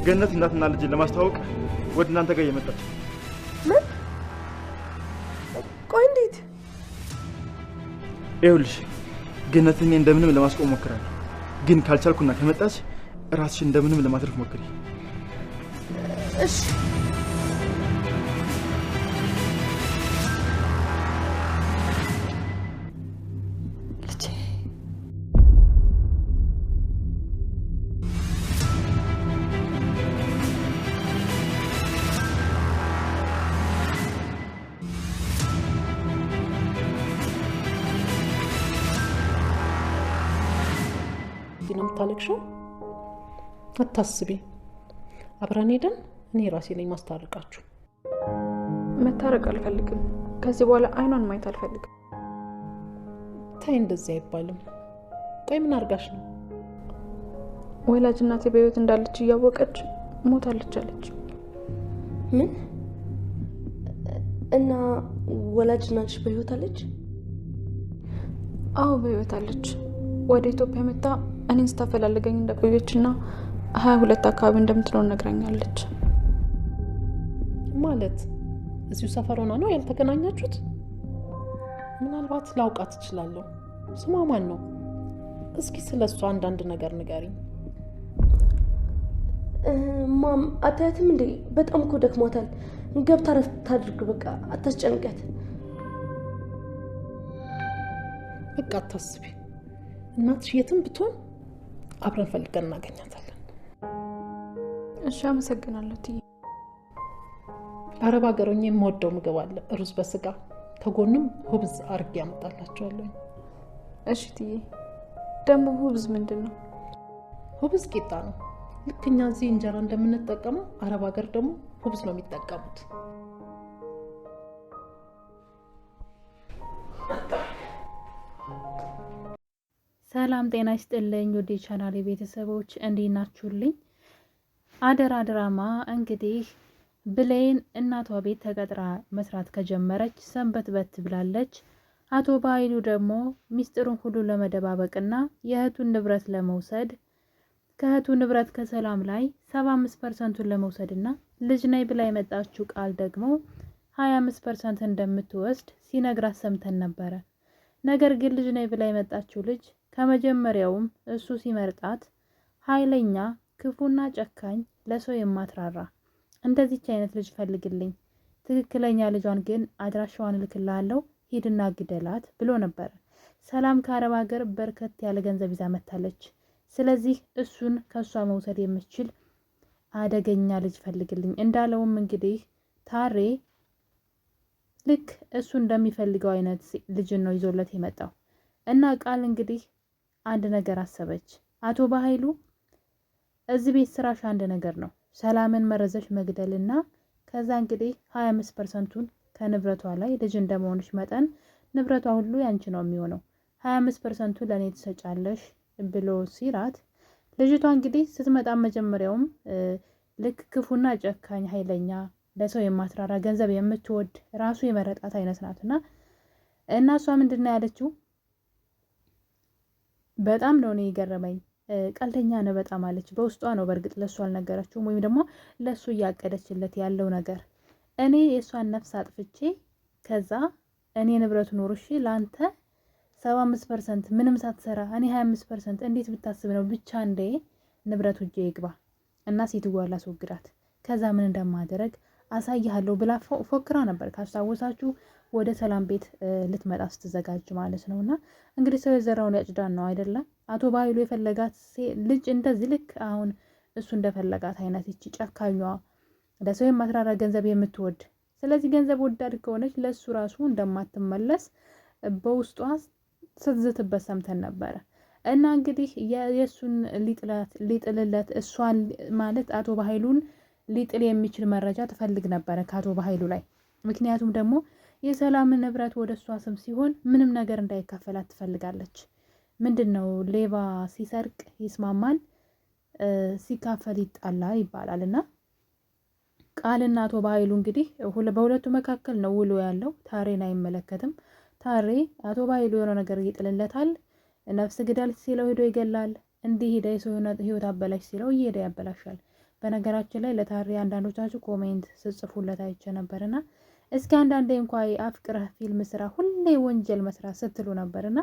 ገነት እናትና ልጅ ለማስተዋወቅ ወደ እናንተ ጋር እየመጣች። ምን? ቆይ እንዴት? ይኸውልሽ ገነትን እንደምንም ለማስቆም ሞክራለሁ፣ ግን ካልቻልኩና ከመጣች ራስሽን እንደምንም ለማትረፍ ሞክሪ። እሺ ነው የምታለቅሽው? አታስቢ፣ አብረን ሄደን እኔ ራሴ ነኝ ማስታረቃችሁ። መታረቅ አልፈልግም። ከዚህ በኋላ አይኗን ማየት አልፈልግም። ታይ እንደዚህ አይባልም። ቆይ ምን አርጋሽ ነው? ወላጅ እናቴ በህይወት እንዳለች እያወቀች ሞታለች አለች። ምን? እና ወላጅ እናትሽ በህይወት አለች? አዎ በህይወት አለች። ወደ ኢትዮጵያ መጣ እኔን ስታፈላልገኝ እንደቆየችና 22 አካባቢ እንደምትኖር ነግራኛለች። ማለት እዚሁ ሰፈር ሆና ነው ያልተገናኛችሁት? ምናልባት ላውቃት እችላለሁ። ስሟ ማን ነው? እስኪ ስለሷ አንዳንድ ነገር ንገሪኝ። ማም አታያትም እንዴ? በጣም እኮ ደክሟታል። ገብታ ረፍት ታድርግ። በቃ አታስጨንቂያት። በቃ አታስቢ። እናትሽ የትም ብትሆን አብረን ፈልገን እናገኛታለን። እሺ አመሰግናለሁ ትዬ። አረብ ሀገር ሆኜ የምወደው ምግብ አለ፣ ሩዝ በስጋ ከጎንም ሁብዝ አርጌ ያመጣላቸዋለሁ። እሺ ትዬ። ደግሞ ሁብዝ ምንድን ነው? ሁብዝ ቂጣ ነው። ልክ እኛ እዚህ እንጀራ እንደምንጠቀመው አረብ ሀገር ደግሞ ሁብዝ ነው የሚጠቀሙት። ሰላም ጤና ይስጥልኝ ወደ ቻናሌ ቤተሰቦች እንዴት ናችሁልኝ? አደራ ድራማ እንግዲህ ብሌን እናቷ ቤት ተቀጥራ መስራት ከጀመረች ሰንበትበት ብላለች። አቶ ባይሉ ደግሞ ሚስጥሩን ሁሉ ለመደባበቅና የእህቱን ንብረት ለመውሰድ ከእህቱ ንብረት ከሰላም ላይ 75% ለመውሰድና ልጅ ነይ ብላ የመጣችው ቃል ደግሞ 25% እንደምትወስድ ሲነግራት ሰምተን ነበረ። ነገር ግን ልጅ ነይ ብላ የመጣችው ልጅ ከመጀመሪያውም እሱ ሲመርጣት ኃይለኛ፣ ክፉና ጨካኝ፣ ለሰው የማትራራ እንደዚች አይነት ልጅ ፈልግልኝ፣ ትክክለኛ ልጇን ግን አድራሻዋን እልክልሃለሁ፣ ሂድና ግደላት ብሎ ነበር። ሰላም ከአረብ ሀገር በርከት ያለ ገንዘብ ይዛ መታለች። ስለዚህ እሱን ከሷ መውሰድ የምትችል አደገኛ ልጅ ፈልግልኝ እንዳለውም እንግዲህ ታሬ ልክ እሱ እንደሚፈልገው አይነት ልጅን ነው ይዞለት የመጣው እና ቃል እንግዲህ አንድ ነገር አሰበች። አቶ ባይሉ እዚህ ቤት ስራሽ አንድ ነገር ነው፣ ሰላምን መረዘሽ መግደልና ከዛ እንግዲህ 25%ቱን ከንብረቷ ላይ ልጅ እንደመሆንሽ መጠን ንብረቷ ሁሉ ያንቺ ነው የሚሆነው፣ 25%ቱ ለኔ ትሰጫለሽ ብሎ ሲራት ልጅቷ እንግዲህ ስትመጣ መጀመሪያውም ልክ ክፉና ጨካኝ፣ ኃይለኛ፣ ለሰው የማትራራ፣ ገንዘብ የምትወድ ራሱ የመረጣት አይነት ናትና እና እሷ ምንድነው ያለችው? በጣም ነው እኔ የገረመኝ። ቀልደኛ ነው በጣም አለች። በውስጧ ነው በእርግጥ ለሱ አልነገረችውም፣ ወይም ደግሞ ለሱ እያቀደችለት ያለው ነገር እኔ የእሷን ነፍስ አጥፍቼ ከዛ እኔ ንብረቱ ኖርሽ ላንተ 75% ምንም ሳትሰራ እኔ 25% እንዴት ብታስብ ነው ብቻ እንደ ንብረቱ እጄ ይግባ እና ሴትዋ ላስወግዳት ከዛ ምን እንደማደረግ አሳይሃለሁ ብላ ፎክራ ነበር። ካስታወሳችሁ ወደ ሰላም ቤት ልትመጣ ስትዘጋጅ ማለት ነውና እንግዲህ ሰው የዘራውን ያጭዳን ነው አይደለ? አቶ ባይሉ የፈለጋት ልጅ እንደዚህ ልክ አሁን እሱ እንደፈለጋት አይነት እቺ ጨካኟ፣ ለሰው የማትራራ፣ ገንዘብ የምትወድ ስለዚህ ገንዘብ ወዳድ ከሆነች ለሱ ራሱ እንደማትመለስ በውስጧ ስትዝትበት ሰምተን ነበረ። እና እንግዲህ የሱን ሊጥልለት እሷን ማለት አቶ ባይሉን ሊጥል የሚችል መረጃ ትፈልግ ነበረ ከአቶ ባይሉ ላይ። ምክንያቱም ደግሞ የሰላምን ንብረት ወደ እሷ ስም ሲሆን ምንም ነገር እንዳይካፈላት ትፈልጋለች። ምንድነው ሌባ ሲሰርቅ ይስማማል፣ ሲካፈል ይጣላል ይባላል። እና ቃልና አቶ ባይሉ እንግዲህ በሁለቱ መካከል ነው ውሎ ያለው። ታሬን አይመለከትም። ታሬ አቶ ባይሉ የሆነ ነገር ይጥልለታል። ነፍስ ግደል ሲለው ሄዶ ይገላል። እንዲህ ሄደ የሰው ህይወት አበላሽ ሲለው እየሄደ ያበላሻል። በነገራችን ላይ ለታሬ አንዳንዶቻችሁ ኮሜንት ስጽፉለት አይቼ ነበርና እስኪ አንዳንዴ እንኳን አፍቅረህ ፊልም ስራ፣ ሁሌ ወንጀል መስራት ስትሉ ነበርና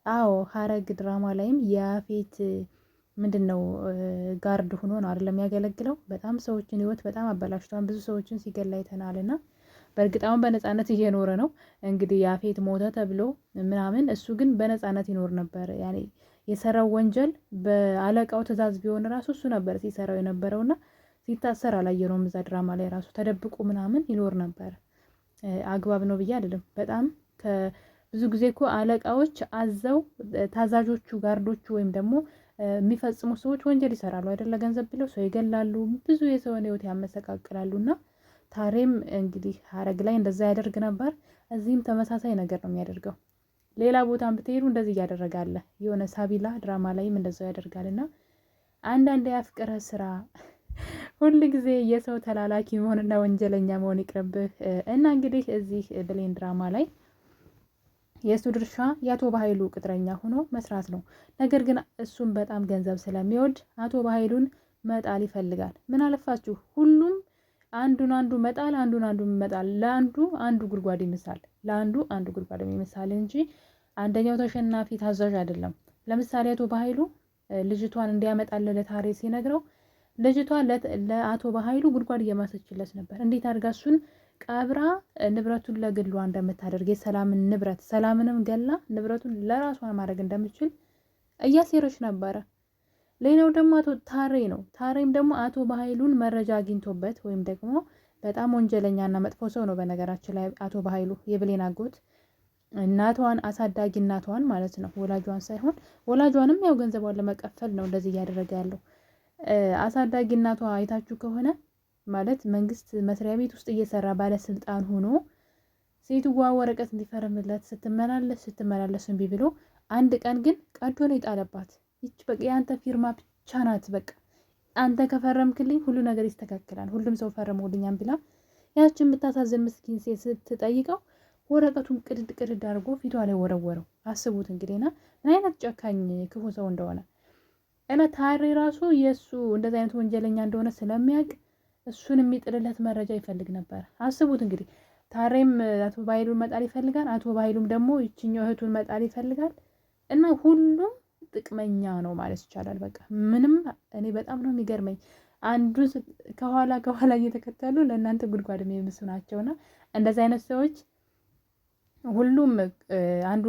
አዎ ሐረግ ድራማ ላይም የያፌት ምንድነው ጋርድ ሆኖ ነው አይደለም የሚያገለግለው። በጣም ሰዎችን ህይወት በጣም አበላሽቷል። ብዙ ሰዎችን ሲገላ አይተናልና በእርግጣውን በነፃነት እየኖረ ነው። እንግዲህ ያፌት ሞተ ተብሎ ምናምን እሱ ግን በነፃነት ይኖር ነበር። ያኔ የሰራው ወንጀል በአለቃው ትዕዛዝ ቢሆን ራሱ እሱ ነበር ሲሰራው የነበረውና ሲታሰር አላየነውም። እዛ ድራማ ላይ ራሱ ተደብቆ ምናምን ይኖር ነበር። አግባብ ነው ብዬ አይደለም። በጣም ብዙ ጊዜ እኮ አለቃዎች አዘው ታዛዦቹ ጋርዶቹ ወይም ደግሞ የሚፈጽሙ ሰዎች ወንጀል ይሰራሉ አይደለ? ገንዘብ ብለው ሰው ይገላሉ፣ ብዙ የሰውን ህይወት ያመሰቃቅላሉና ታሬም እንግዲህ ሐረግ ላይ እንደዛ ያደርግ ነበር። እዚህም ተመሳሳይ ነገር ነው የሚያደርገው። ሌላ ቦታም ብትሄዱ እንደዚህ እያደረጋለ የሆነ ሳቢላ ድራማ ላይም እንደዛው ያደርጋልና አንዳንድ ያፍቅረ ስራ ሁል ጊዜ የሰው ተላላኪ መሆንና ወንጀለኛ መሆን ይቅርብህ። እና እንግዲህ እዚህ ብሌን ድራማ ላይ የእሱ ድርሻ የአቶ በኃይሉ ቅጥረኛ ሆኖ መስራት ነው። ነገር ግን እሱም በጣም ገንዘብ ስለሚወድ አቶ በኃይሉን መጣል ይፈልጋል። ምን አለፋችሁ ሁሉም አንዱን አንዱ መጣል፣ አንዱን አንዱ መጣል፣ ለአንዱ አንዱ ጉድጓድ ይምሳል፣ ለአንዱ አንዱ ጉድጓድ ይምሳል እንጂ አንደኛው ተሸናፊ ታዛዥ አይደለም። ለምሳሌ አቶ በኃይሉ ልጅቷን እንዲያመጣለት ለታሬ ሲነግረው ልጅቷ ለአቶ በኃይሉ ጉድጓድ እየማሰችለት ነበር። እንዴት አድርጋ እሱን ቀብራ ንብረቱን ለግሏ እንደምታደርግ የሰላምን ንብረት ሰላምንም ገላ ንብረቱን ለራሷ ማድረግ እንደምትችል እያሴረች ነበረ። ሌላው ደግሞ አቶ ታሬ ነው። ታሬም ደግሞ አቶ በኃይሉን መረጃ አግኝቶበት ወይም ደግሞ በጣም ወንጀለኛና መጥፎ ሰው ነው። በነገራችን ላይ አቶ በኃይሉ የብሌን አጎት እናቷን አሳዳጊ እናቷን ማለት ነው፣ ወላጇን ሳይሆን ወላጇንም ያው ገንዘቧን ለመቀፈል ነው እንደዚህ እያደረገ ያለው። አሳዳጊ እናቷ አይታችሁ ከሆነ ማለት መንግስት መስሪያ ቤት ውስጥ እየሰራ ባለስልጣን ሆኖ ሴትዋ ወረቀት እንዲፈርምለት ስትመላለስ እምቢ ብሎ አንድ ቀን ግን ቀዶ ነው የጣለባት። ይች በቃ የአንተ ፊርማ ብቻ ናት፣ በቃ አንተ ከፈረምክልኝ ሁሉ ነገር ይስተካከላል፣ ሁሉም ሰው ፈርሞልኛል ብላ ያችን የምታሳዝን ምስኪን ሴት ስትጠይቀው ወረቀቱን ቅድድ አድርጎ ፊቷ ላይ ወረወረው። አስቡት እንግዲህና ምን አይነት ጨካኝ ክፉ ሰው እንደሆነ እና ታሬ ራሱ የእሱ እንደዚህ አይነት ወንጀለኛ እንደሆነ ስለሚያውቅ እሱን የሚጥልለት መረጃ ይፈልግ ነበር። አስቡት እንግዲህ ታሬም አቶ በኃይሉን መጣል ይፈልጋል፣ አቶ በኃይሉም ደግሞ ይችኛው እህቱን መጣል ይፈልጋል። እና ሁሉም ጥቅመኛ ነው ማለት ይቻላል። በቃ ምንም እኔ በጣም ነው የሚገርመኝ። አንዱ ከኋላ እየተከተሉ ለእናንተ ጉድጓድ የሚምሱ ናቸውና እንደዚህ አይነት ሰዎች ሁሉም አንዱ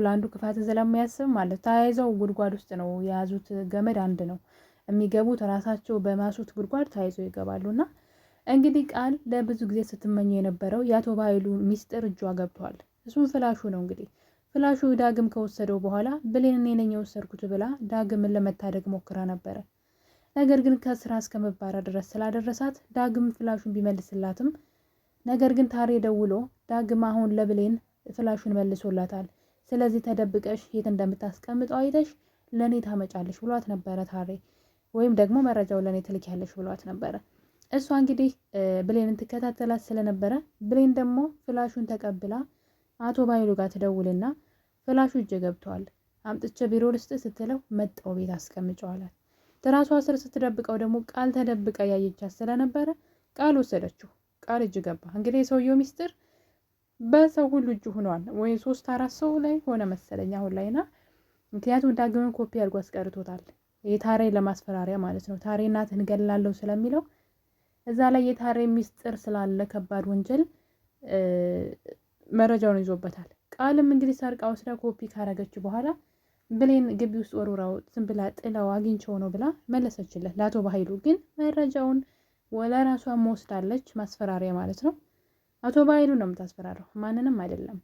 ለአንዱ ክፋት ስለሚያስብ ማለት ተያይዘው ጉድጓድ ውስጥ ነው የያዙት። ገመድ አንድ ነው የሚገቡት፣ ራሳቸው በማሱት ጉድጓድ ተያይዘው ይገባሉና እንግዲህ ቃል ለብዙ ጊዜ ስትመኘው የነበረው የአቶ በኃይሉ ሚስጥር እጇ ገብቷል። እሱም ፍላሹ ነው። እንግዲህ ፍላሹ ዳግም ከወሰደው በኋላ ብሌን እኔ ነኝ የወሰድኩት ብላ ዳግምን ለመታደግ ሞክራ ነበረ። ነገር ግን ከስራ እስከ መባረር ድረስ ስላደረሳት ዳግም ፍላሹን ቢመልስላትም ነገር ግን ታሬ ደውሎ ዳግም አሁን ለብሌን ፍላሹን መልሶላታል። ስለዚህ ተደብቀሽ የት እንደምታስቀምጠው አይተሽ ለኔ ታመጫለሽ ብሏት ነበረ ታሬ፣ ወይም ደግሞ መረጃው ለኔ ትልኪያለሽ ብሏት ነበረ። እሷ እንግዲህ ብሌንን ትከታተላት ስለነበረ ብሌን ደግሞ ፍላሹን ተቀብላ አቶ በኃይሉ ጋር ትደውልና ፍላሹ እጅ ገብቷል አምጥቼ ቢሮ ልስጥ ስትለው መጣው ቤት አስቀምጨዋላት። ትራሷ ስር ስትደብቀው ደግሞ ቃል ተደብቀ ያየቻት ስለነበረ ቃል ወሰደችው። ቃል እጅ ገባ። እንግዲህ የሰውየው ሚስጥር በሰው ሁሉ እጅ ሆኗል። ወይ 3-4 ሰው ላይ ሆነ መሰለኝ አሁን ላይና ምክንያቱም ዳግምን ኮፒ አድርጎ አስቀርቶታል። የታሬ ለማስፈራሪያ ማለት ነው። ታሬ እናትህን እገላለሁ ስለሚለው እዛ ላይ የታሬ ሚስጥር ስላለ ከባድ ወንጀል መረጃውን ይዞበታል። ቃልም እንግዲህ ሰርቃ ወስዳ ኮፒ ካረገች በኋላ ብሌን ግቢ ውስጥ ወርውራው ዝም ብላ ጥላው አግኝቸው ነው ብላ መለሰችለት ለአቶ በኃይሉ። ግን መረጃውን ለራሷ ወስዳለች። ማስፈራሪያ ማለት ነው። አቶ በኃይሉ ነው የምታስፈራረው፣ ማንንም አይደለም።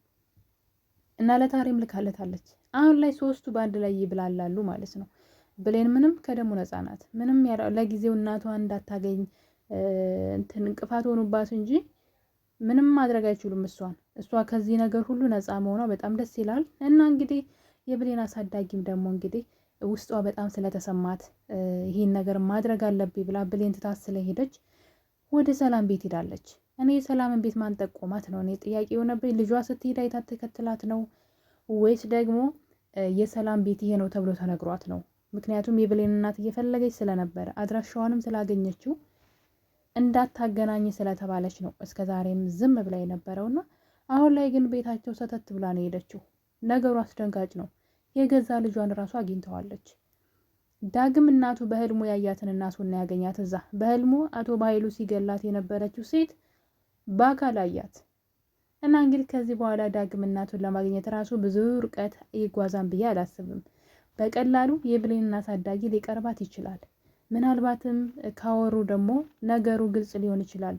እና ለታሬም ልካለታለች። አሁን ላይ ሶስቱ በአንድ ላይ ይብላላሉ ማለት ነው። ብሌን ምንም ከደሙ ነፃ ናት። ምንም ለጊዜው እናቷን እንዳታገኝ እንቅፋት ሆኑባት እንጂ ምንም ማድረግ አይችሉም። እሷ ከዚህ ነገር ሁሉ ነፃ መሆኗ በጣም ደስ ይላል። እና እንግዲህ የብሌን አሳዳጊም ደግሞ እንግዲህ ውስጧ በጣም ስለተሰማት ይሄን ነገር ማድረግ አለብኝ ብላ ብሌን ትታት ስለሄደች ወደ ሰላም ቤት ሄዳለች። እኔ የሰላምን ቤት ማን ጠቆማት ነው እኔ ጥያቄ የሆነብኝ። ልጇ ስትሄድ አይታት ተከትላት ነው ወይስ ደግሞ የሰላም ቤት ይሄ ነው ተብሎ ተነግሯት ነው? ምክንያቱም የብሌን እናት እየፈለገች ስለነበረ አድራሻዋንም ስላገኘችው እንዳታገናኝ ስለተባለች ነው እስከዛሬም ዝም ብላ የነበረውና አሁን ላይ ግን ቤታቸው ሰተት ብላ ነው የሄደችው። ነገሩ አስደንጋጭ ነው። የገዛ ልጇን ራሱ አግኝተዋለች። ዳግም እናቱ በህልሙ ያያትን እናቱን ያገኛት እዛ በህልሙ አቶ በኃይሉ ሲገላት የነበረችው ሴት በአካል አያት እና እንግዲህ ከዚህ በኋላ ዳግም እናቱን ለማግኘት ራሱ ብዙ ርቀት ይጓዛን ብዬ አላስብም። በቀላሉ የብሌንን አሳዳጊ ሊቀርባት ይችላል። ምናልባትም ካወሩ ደግሞ ነገሩ ግልጽ ሊሆን ይችላል።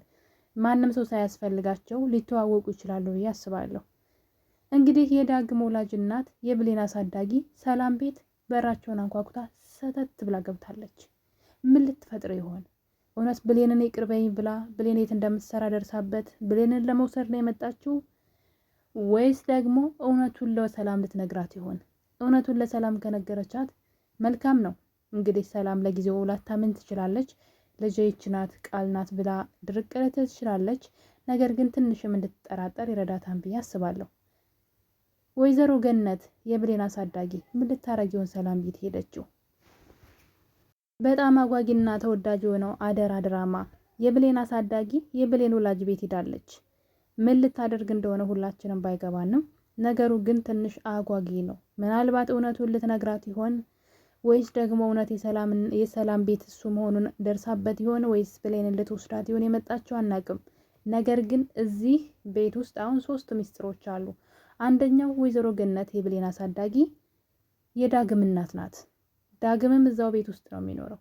ማንም ሰው ሳያስፈልጋቸው ሊተዋወቁ ይችላሉ ብዬ አስባለሁ። እንግዲህ የዳግም ወላጅ እናት የብሌን አሳዳጊ ሰላም ቤት በራቸውን አንኳኩታ ሰተት ብላ ገብታለች። ምን ልትፈጥር ይሆን? እውነት ብሌንን ይቅር በይኝ ብላ ብሌን የት እንደምትሰራ ደርሳበት ብሌንን ለመውሰድ ነው የመጣችው ወይስ ደግሞ እውነቱን ለሰላም ልትነግራት ይሆን? እውነቱን ለሰላም ከነገረቻት መልካም ነው። እንግዲህ ሰላም ለጊዜው ላታምን ትችላለች። ልጄ ይህች ናት ቃል ናት ብላ ድርቅ ልትል ትችላለች። ነገር ግን ትንሽም እንድትጠራጠር ይረዳታን ብዬ አስባለሁ። ወይዘሮ ገነት የብሌን አሳዳጊ ምን ልታረግ ይሆን ሰላም ቤት ሄደችው? በጣም አጓጊና ተወዳጅ የሆነው አደራ ድራማ የብሌን አሳዳጊ የብሌን ወላጅ ቤት ሄዳለች። ምን ልታደርግ እንደሆነ ሁላችንም ባይገባንም ነገሩ ግን ትንሽ አጓጊ ነው። ምናልባት እውነቱን ልትነግራት ይሆን ወይስ ደግሞ እውነት የሰላም ቤት እሱ መሆኑን ደርሳበት ይሆን ወይስ ብሌንን ልትወስዳት ይሆን የመጣችው አናቅም። ነገር ግን እዚህ ቤት ውስጥ አሁን 3 ሚስጥሮች አሉ። አንደኛው ወይዘሮ ገነት የብሌን አሳዳጊ የዳግም እናት ናት። ዳግምም እዛው ቤት ውስጥ ነው የሚኖረው።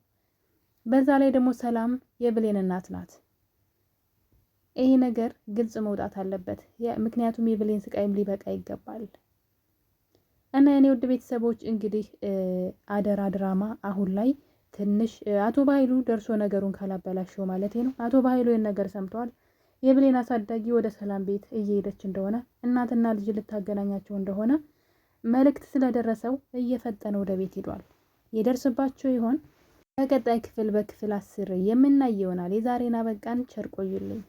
በዛ ላይ ደግሞ ሰላም የብሌን እናት ናት። ይሄ ነገር ግልጽ መውጣት አለበት። ምክንያቱም የብሌን ስቃይም ሊበቃ ይገባል። እና የኔ ውድ ቤተሰቦች እንግዲህ አደራ ድራማ አሁን ላይ ትንሽ አቶ በኃይሉ ደርሶ ነገሩን ካላበላሸው ማለት ነው። አቶ በኃይሉ ይህን ነገር ሰምተዋል። የብሌን አሳዳጊ ወደ ሰላም ቤት እየሄደች እንደሆነ እናትና ልጅ ልታገናኛቸው እንደሆነ መልእክት ስለደረሰው እየፈጠነ ወደ ቤት ሄዷል። ይደርስባቸው ይሆን? በቀጣይ ክፍል በክፍል 10 የምናይ ይሆናል። የዛሬን አበቃን። ቸር ቆዩልኝ።